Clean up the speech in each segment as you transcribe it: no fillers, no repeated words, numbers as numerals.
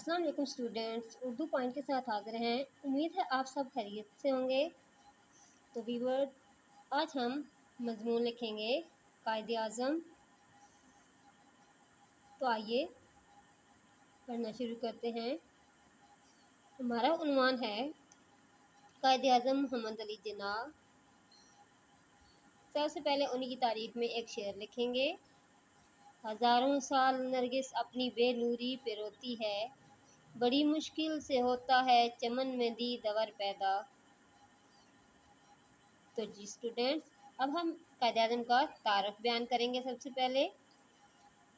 السلام علیکم students, Urdu point کے ساتھ حاضر ہیں۔ امید ہے آپ سب خیریت سے ہوں گے۔ تو ویور، آج ہم مضمون لکھیں گے قائد اعظم۔ تو آئیے پڑھنا شروع کرتے ہیں۔ ہمارا عنوان ہے قائد اعظم محمد علی جناح۔ سب سے پہلے انہی کی تعریف میں ایک شعر لکھیں گے۔ ہزاروں سال نرگس اپنی بے نوری پہ روتی ہے، بڑی مشکل سے ہوتا ہے چمن میں دیدور پیدا۔ تو جی اسٹوڈینٹس، اب ہم قائد اعظم کا تعارف بیان کریں گے۔ سب سے پہلے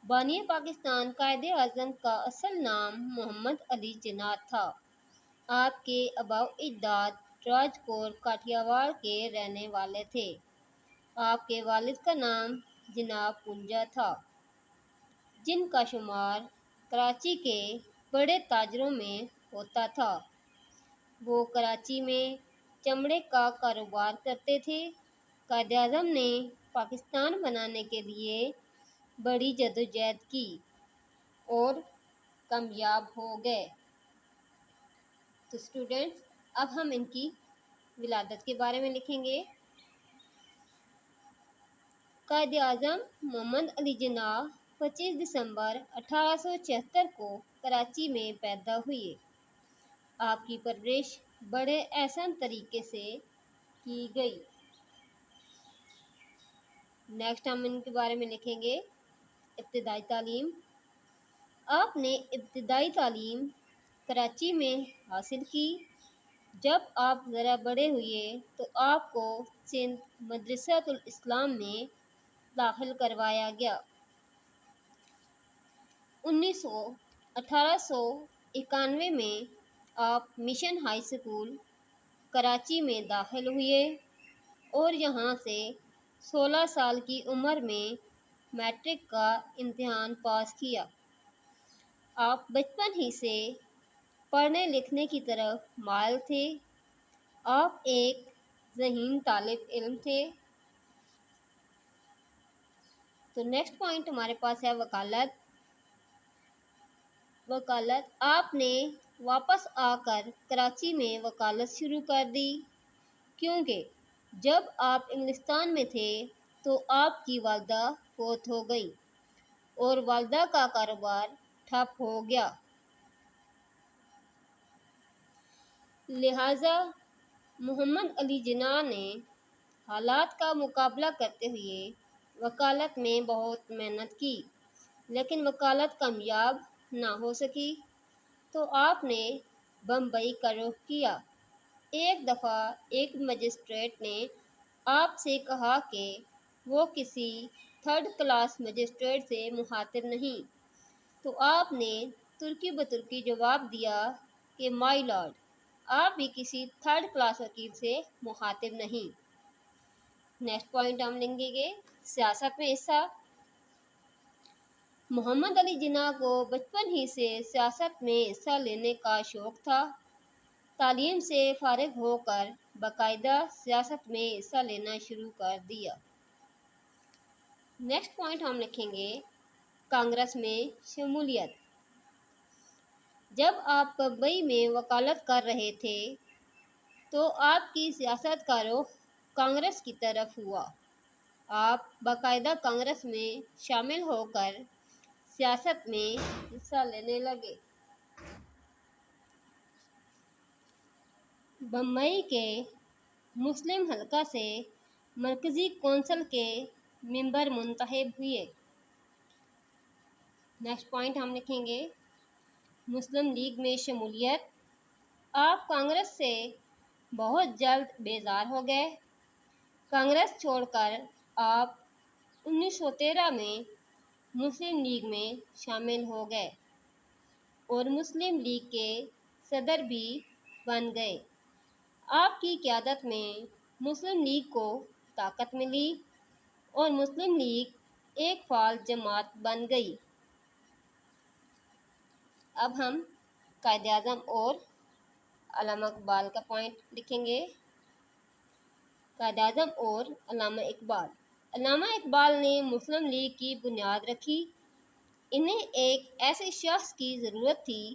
بانی پاکستان قائد اعظم کا اصل نام محمد علی جناح تھا۔ آپ کے آباء و اجداد راجکوٹ کاٹھیاواڑ کے رہنے والے تھے۔ آپ کے والد کا نام جناح پونجا تھا، جن کا شمار کراچی کے بڑے تاجروں میں ہوتا تھا۔ وہ کراچی میں چمڑے کا کاروبار کرتے تھے۔ قائد اعظم نے پاکستان بنانے کے لیے بڑی جدوجہد کی اور کامیاب ہو گئے۔ تو اسٹوڈینٹس، اب ہم ان کی ولادت کے بارے میں لکھیں گے۔ قائد اعظم محمد علی جناح 25 دسمبر 1876 کو کراچی میں پیدا ہوئے۔ آپ کی پرورش بڑے احسن طریقے سے کی گئی۔ نیکسٹ ہم ان کے بارے میں لکھیں گے ابتدائی تعلیم۔ آپ نے ابتدائی تعلیم کراچی میں حاصل کی۔ جب آپ ذرا بڑے ہوئے تو آپ کو سندھ مدرسۃ الاسلام میں داخل کروایا گیا۔ 1891 میں آپ مشن ہائی اسکول کراچی میں داخل ہوئے اور یہاں سے 16 سال کی عمر میں میٹرک کا امتحان پاس کیا۔ آپ بچپن ہی سے پڑھنے لکھنے کی طرف مائل تھے۔ آپ ایک ذہین طالب علم تھے۔ تو نیکسٹ پوائنٹ ہمارے پاس ہے وکالت۔ آپ نے واپس آ کر کراچی میں وکالت شروع کر دی، کیونکہ جب آپ انگلستان میں تھے تو آپ کی والدہ فوت ہو گئیں اور والدہ کا کاروبار ٹھپ ہو گیا۔ لہٰذا محمد علی جناح نے حالات کا مقابلہ کرتے ہوئے وکالت میں بہت محنت کی، لیکن وکالت کامیاب نہ ہو سکی۔ تو آپ نے بمبئی کا رخ کیا۔ ایک دفعہ ایک مجسٹریٹ نے آپ سے کہا کہ وہ کسی تھرڈ کلاس مجسٹریٹ سے مخاطب نہیں، تو آپ نے ترکی بترکی جواب دیا کہ مائی لارڈ، آپ بھی کسی تھرڈ کلاس وکیل سے مخاطب نہیں۔ نیکسٹ پوائنٹ ہم لیں گے سیاست میں حصہ۔ محمد علی جناح کو بچپن ہی سے سیاست میں حصہ لینے کا شوق تھا۔ تعلیم سے فارغ ہو کر باقاعدہ سیاست میں حصہ لینا شروع کر دیا۔ نیکسٹ پوائنٹ ہم لکھیں گے کانگریس میں شمولیت۔ جب آپ بمبئی میں وکالت کر رہے تھے تو آپ کی سیاست کا رخ کانگریس کی طرف ہوا۔ آپ باقاعدہ کانگریس میں شامل ہو کر سیاست میں حصہ لینے لگے۔ بمبئی کے مسلم حلقہ سے مرکزی کونسل کے ممبر منتخب ہوئے۔ نیکسٹ پوائنٹ ہم لکھیں گے مسلم لیگ میں شمولیت۔ آپ کانگریس سے بہت جلد بیزار ہو گئے۔ کانگریس چھوڑ کر آپ 1913 میں مسلم لیگ میں شامل ہو گئے اور مسلم لیگ کے صدر بھی بن گئے۔ آپ کی قیادت میں مسلم لیگ کو طاقت ملی اور مسلم لیگ ایک فعال جماعت بن گئی۔ اب ہم قائد اعظم اور علامہ اقبال کا پوائنٹ لکھیں گے۔ قائد اعظم اور علامہ اقبال۔ علامہ اقبال نے مسلم لیگ کی بنیاد رکھی۔ انہیں ایک ایسے شخص کی ضرورت تھی